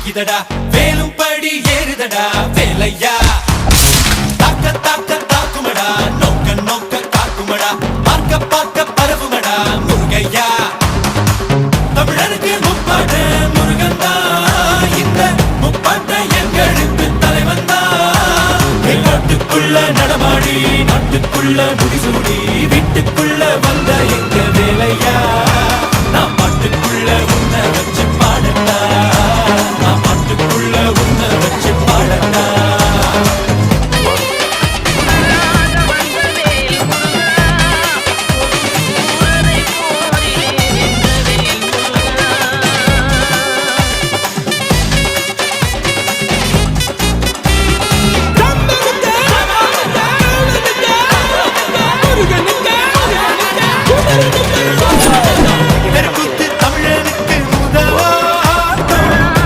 இதடா வேலும் படி ஏறுதடா வேலையா தாக்க தாக்க தாக்குமடா நோக்க நோக்க காக்குமடா பார்க்க பார்க்க பரவுமடா முருகையா தமிழனுக்கு முப்பாட்ட முருகன் தான் இந்த முப்பாட்ட எங்களுக்கு தலைவன் தான் நாட்டுக்குள்ள நடமாடி நாட்டுக்குள்ள முடிசூடி வீட்டுக்குள்ள வந்த எங்க வேலையா